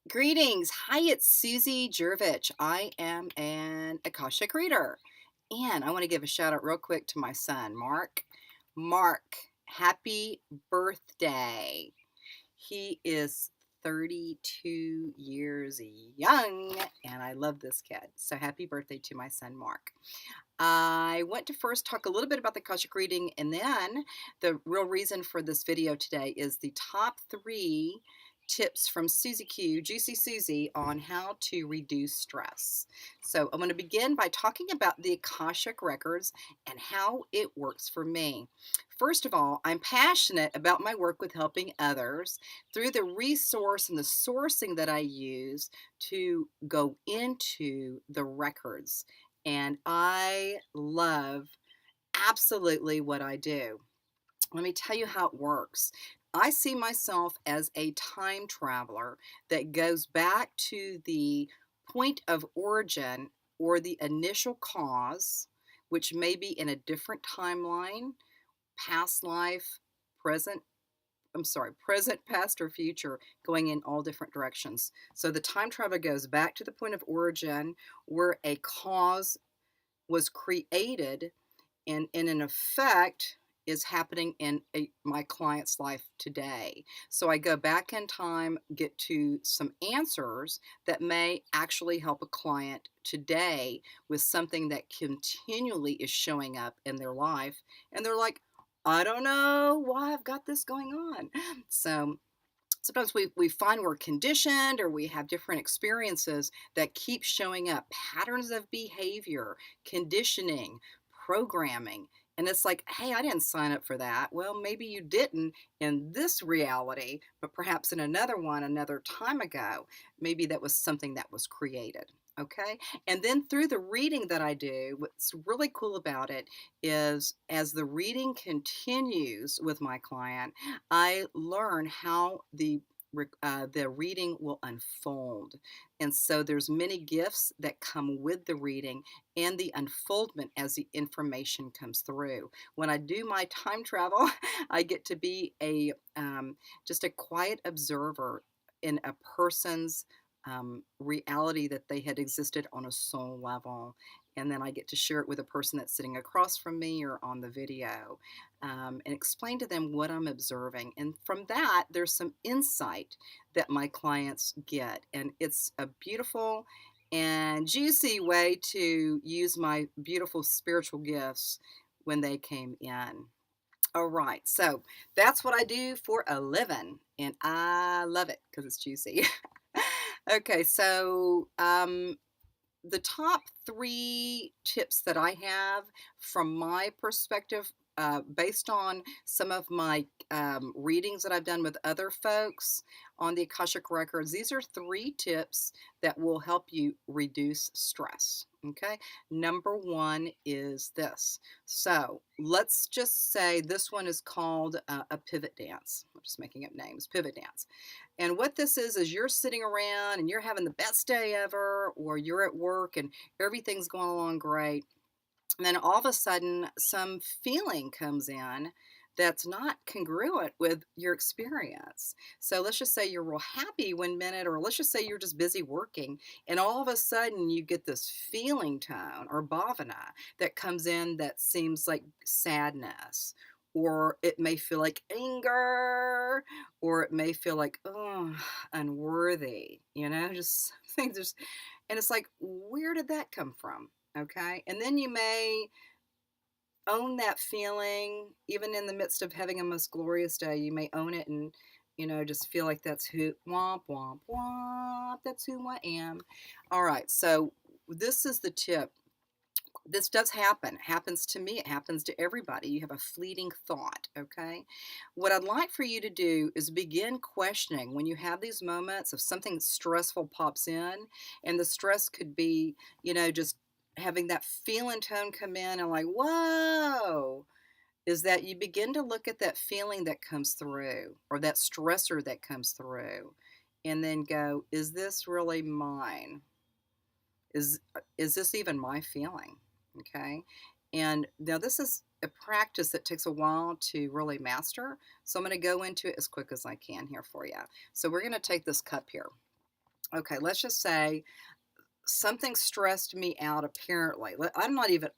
Greetings. Hi, it's Susie Jervich. I am an Akashic reader. And I want to give a shout out real quick to my son, Mark. Mark, happy birthday. He is 32 years young, and I love this kid. So happy birthday to my son, Mark. I want to first talk a little bit about the Akashic reading, and then the real reason for this video today is the top 3 tips from Susie Q, Juicy Susie, on how to reduce stress. So I'm going to begin by talking about the Akashic records and how it works for me. First of all, I'm passionate about my work with helping others through the resource and the sourcing that I use to go into the records, and I love absolutely what I do. Let me tell you how it works. I see myself as a time traveler that goes back to the point of origin or the initial cause, which may be in a different timeline, past life, present. Present, past, or future, going in all different directions. So the time traveler goes back to the point of origin where a cause was created and in an effect is happening in my client's life today. So I go back in time, get to some answers that may actually help a client today with something that continually is showing up in their life. And they're like, I don't know why I've got this going on. So sometimes we find we're conditioned or we have different experiences that keep showing up, patterns of behavior, conditioning, programming. And it's like, hey, I didn't sign up for that. Well, maybe you didn't in this reality, but perhaps in another one, another time ago, maybe that was something that was created. Okay. And then through the reading that I do, what's really cool about it is as the reading continues with my client, I learn how the reading will unfold. And so there's many gifts that come with the reading and the unfoldment as the information comes through. When I do my time travel, I get to be just a quiet observer in a person's reality that they had existed on a soul level. And then I get to share it with a person that's sitting across from me or on the video, and explain to them what I'm observing. And from that, there's some insight that my clients get. And it's a beautiful and juicy way to use my beautiful spiritual gifts when they came in. All right, so that's what I do for a living, and I love it because it's juicy. Okay, so the top 3 tips that I have from my perspective, based on some of my readings that I've done with other folks on the Akashic Records, these are 3 tips that will help you reduce stress. Okay, number 1 is this. So let's just say this one is called a pivot dance. I'm just making up names, pivot dance. And what this is you're sitting around and you're having the best day ever, or you're at work and everything's going along great. And then all of a sudden, some feeling comes in that's not congruent with your experience. So let's just say you're real happy one minute, or let's just say you're just busy working, and all of a sudden you get this feeling tone or bhavana that comes in that seems like sadness, or it may feel like anger, or it may feel like, oh, unworthy, just things just, and it's like, where did that come from? Okay. And then you may own that feeling, even in the midst of having a most glorious day. You may own it and, just feel like that's who, womp, womp, womp, that's who I am. All right. So this is the tip. This does happen. It happens to me. It happens to everybody. You have a fleeting thought, okay? What I'd like for you to do is begin questioning when you have these moments of something stressful pops in, and the stress could be, just having that feeling tone come in and like, whoa, is that you begin to look at that feeling that comes through or that stressor that comes through and then go, is this really mine? Is this even my feeling? Okay. And now this is a practice that takes a while to really master. So I'm going to go into it as quick as I can here for you. So we're going to take this cup here. Okay, let's just say something stressed me out apparently. I'm not even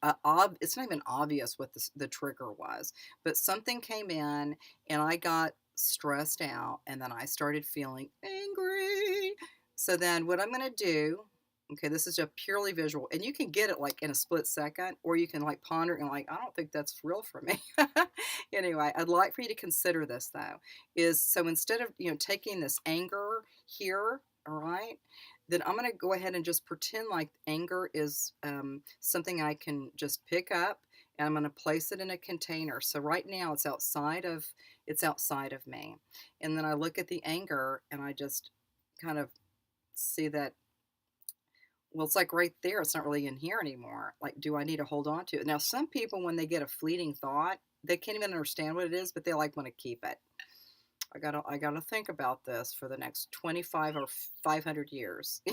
it's not even obvious what the trigger was, but something came in and I got stressed out and then I started feeling angry. So then what I'm going to do, okay, this is a purely visual and you can get it like in a split second or you can like ponder and like I don't think that's real for me. Anyway, I'd like for you to consider this though. Is so instead of, taking this anger here, all right? Then I'm going to go ahead and just pretend like anger is something I can just pick up and I'm going to place it in a container. So right now it's outside of me. And then I look at the anger and I just kind of see that, well, it's like right there. It's not really in here anymore. Like, do I need to hold on to it? Now, some people, when they get a fleeting thought, they can't even understand what it is, but they like want to keep it. I gotta think about this for the next 25 or 500 years.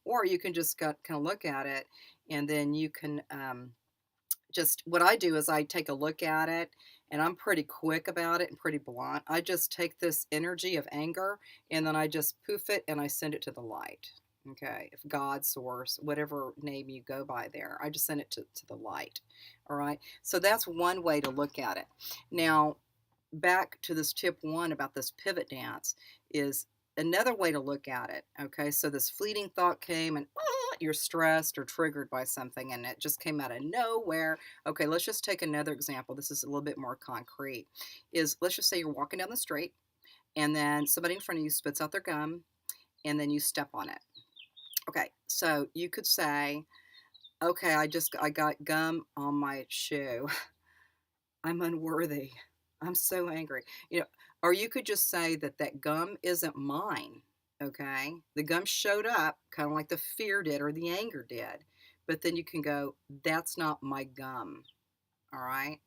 Or you can just kind of look at it and then you can just what I do is I take a look at it and I'm pretty quick about it and pretty blunt. I just take this energy of anger and then I just poof it and I send it to the light. Okay, if God, source, whatever name you go by there, I just send it to the light. All right, so that's one way to look at it. Now, back to this tip one about this pivot dance is another way to look at it. Okay, so this fleeting thought came and you're stressed or triggered by something and it just came out of nowhere. Okay, let's just take another example. This is a little bit more concrete. Is let's just say you're walking down the street and then somebody in front of you spits out their gum and then you step on it. Okay, so you could say, okay, I got gum on my shoe. I'm unworthy. I'm so angry. Or you could just say that that gum isn't mine. Okay. The gum showed up kind of like the fear did or the anger did. But then you can go, that's not my gum. All right.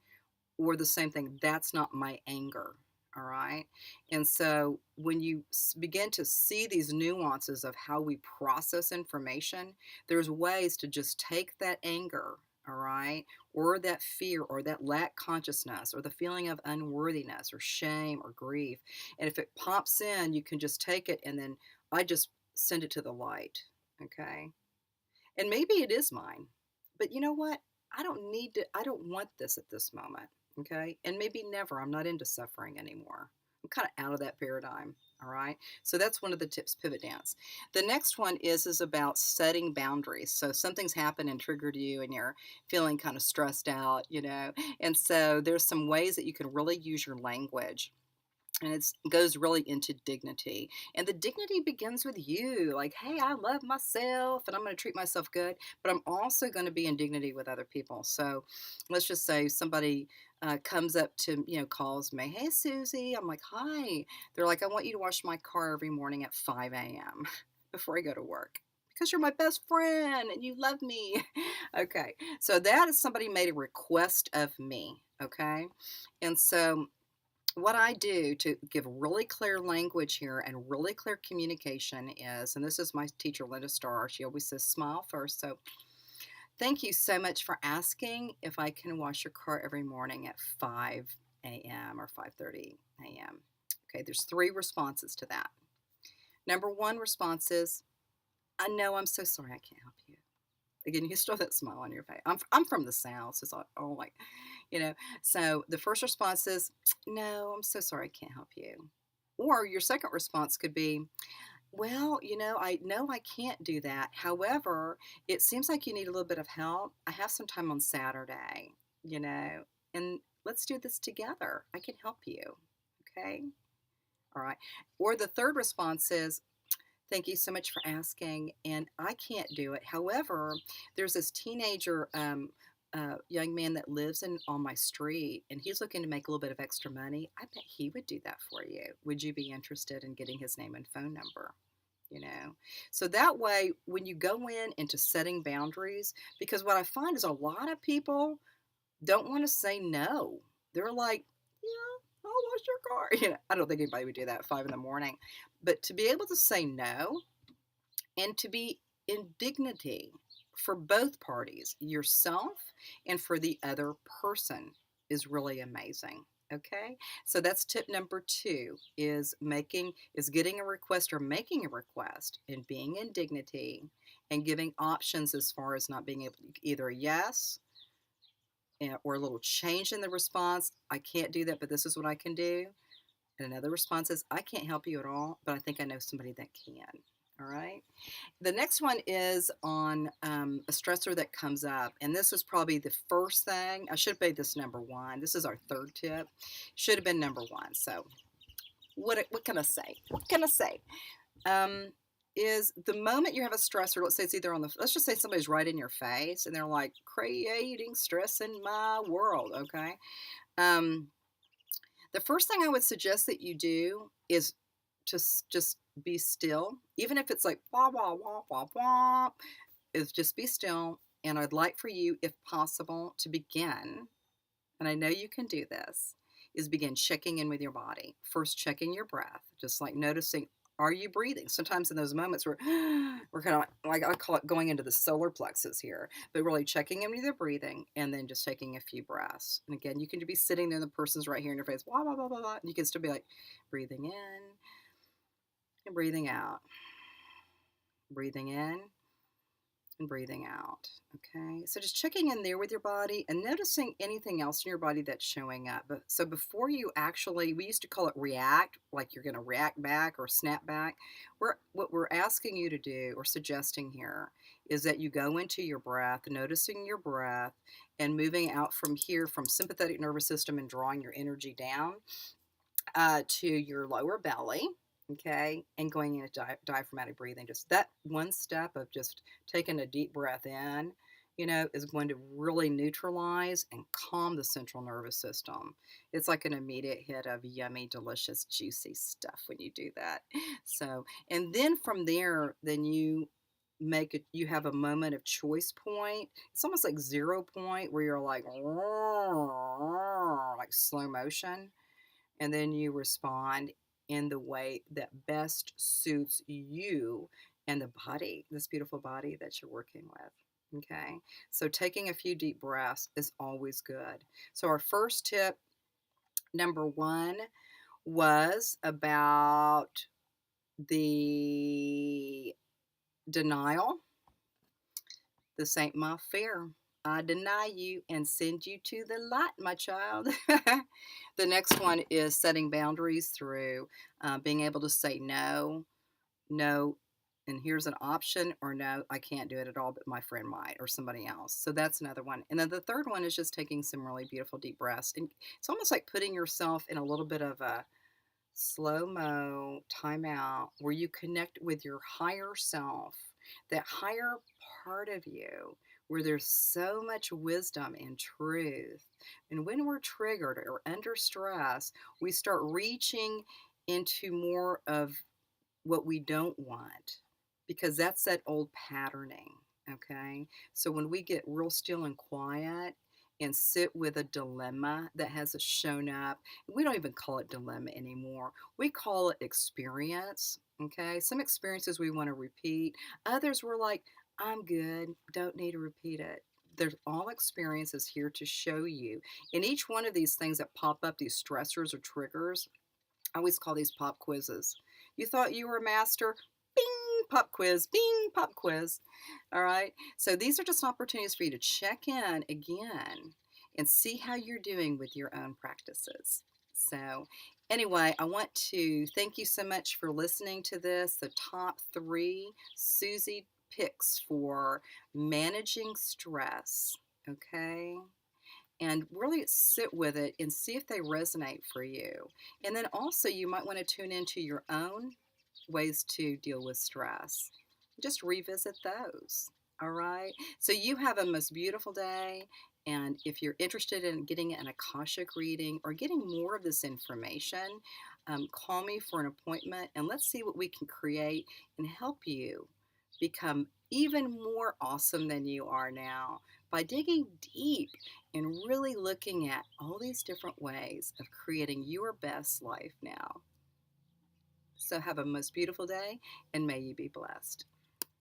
Or the same thing, that's not my anger. All right. And so when you begin to see these nuances of how we process information, there's ways to just take that anger, all right, or that fear or that lack consciousness or the feeling of unworthiness or shame or grief. And if it pops in, you can just take it and then I just send it to the light. Okay. And maybe it is mine. But you know what? I don't want this at this moment. Okay. And maybe never. I'm not into suffering anymore. I'm kind of out of that paradigm. All right. So that's one of the tips, pivot dance. The next one is about setting boundaries. So something's happened and triggered you and you're feeling kind of stressed out. And so there's some ways that you can really use your language and it goes really into dignity, and the dignity begins with you, like, hey, I love myself and I'm going to treat myself good, but I'm also going to be in dignity with other people. So let's just say somebody comes up to calls me, hey Susie, I'm like, hi. They're like, I want you to wash my car every morning at 5 a.m. before I go to work because you're my best friend and you love me. Okay, so that is somebody made a request of me. Okay, and so what I do to give really clear language here and really clear communication is, and this is my teacher, Linda Starr, she always says smile first. So thank you so much for asking if I can wash your car every morning at 5 a.m. or 5:30 a.m. Okay, there's three responses to that. Number one response is, I know, I'm so sorry I can't help you. Again, you can still have that smile on your face. I'm from the South, so it's like, oh, like, you know. So the first response is, no, I'm so sorry, I can't help you. Or your second response could be, well, I know I can't do that. However, it seems like you need a little bit of help. I have some time on Saturday, you know, and let's do this together. I can help you. Okay. All right. Or the third response is, thank you so much for asking, and I can't do it. However, there's this teenager young man that lives on my street, and he's looking to make a little bit of extra money. I bet he would do that for you. Would you be interested in getting his name and phone number? So that way, when you go into setting boundaries, because what I find is a lot of people don't want to say no. They're like, yeah, I'll wash your car. I don't think anybody would do that at 5 in the morning. But to be able to say no and to be in dignity for both parties, yourself and for the other person, is really amazing. Okay, so that's tip number two is getting a request or making a request and being in dignity and giving options as far as not being able to either a yes or a little change in the response. I can't do that, but this is what I can do. And another response is, I can't help you at all, but I think I know somebody that can. All right. The next one is on a stressor that comes up. And this is probably the first thing. I should have made this number one. This is our third tip. Should have been number one. So, what can I say? What can I say? Um, is the moment you have a stressor, let's say it's either on the, let's just say somebody's right in your face and they're like creating stress in my world. Okay. Um, the first thing I would suggest that you do is just be still, even if it's like wah wah wah wah wah. Is just be still, and I'd like for you, if possible, to begin. And I know you can do this. Is begin checking in with your body. First, checking your breath, just like noticing. Are you breathing? Sometimes in those moments where we're kind of like I call it going into the solar plexus here, but really checking in with your breathing and then just taking a few breaths. And again, you can be sitting there, and the person's right here in your face, blah, blah, blah, blah, blah. And you can still be like breathing in and breathing out, breathing in and breathing out. Okay, so just checking in there with your body and noticing anything else in your body that's showing up. But so before you actually, we used to call it react, like you're going to react back or snap back. What we're asking you to do or suggesting here is that you go into your breath, noticing your breath, and moving out from here from sympathetic nervous system and drawing your energy down to your lower belly, okay, and going into diaphragmatic breathing. Just that one step of just taking a deep breath in, is going to really neutralize and calm the central nervous system. It's like an immediate hit of yummy, delicious, juicy stuff when you do that. So, and then from there, then you have a moment of choice point. It's almost like 0 point where you're like slow motion, and then you respond in the way that best suits you and the body, this beautiful body that you're working with. Okay, so taking a few deep breaths is always good. So, our first tip, number one, was about the denial. This ain't my fear. I deny you and send you to the light, my child. The next one is setting boundaries through being able to say no, no, and here's an option, or no, I can't do it at all, but my friend might, or somebody else. So that's another one. And then the third one is just taking some really beautiful deep breaths. And it's almost like putting yourself in a little bit of a slow mo timeout where you connect with your higher self, that higher part of you where there's so much wisdom and truth. And when we're triggered or under stress, we start reaching into more of what we don't want, because that's that old patterning. Okay, so when we get real still and quiet and sit with a dilemma that has shown up, we don't even call it dilemma anymore, we call it experience. Okay, some experiences we want to repeat, others we're like, I'm good, don't need to repeat it. There's all experiences here to show you, and each one of these things that pop up, these stressors or triggers, I always call these pop quizzes. You thought you were a master? Bing, pop quiz. Bing, pop quiz. All right. So these are just opportunities for you to check in again and see how you're doing with your own practices. So, anyway, I want to thank you so much for listening to this. The top three Susie picks for managing stress. Okay, and really sit with it and see if they resonate for you. And then also, you might want to tune into your own ways to deal with stress. Just revisit those. All right. So, you have a most beautiful day. And if you're interested in getting an Akashic reading or getting more of this information, call me for an appointment and let's see what we can create and help you become even more awesome than you are now by digging deep and really looking at all these different ways of creating your best life now. So have a most beautiful day and may you be blessed.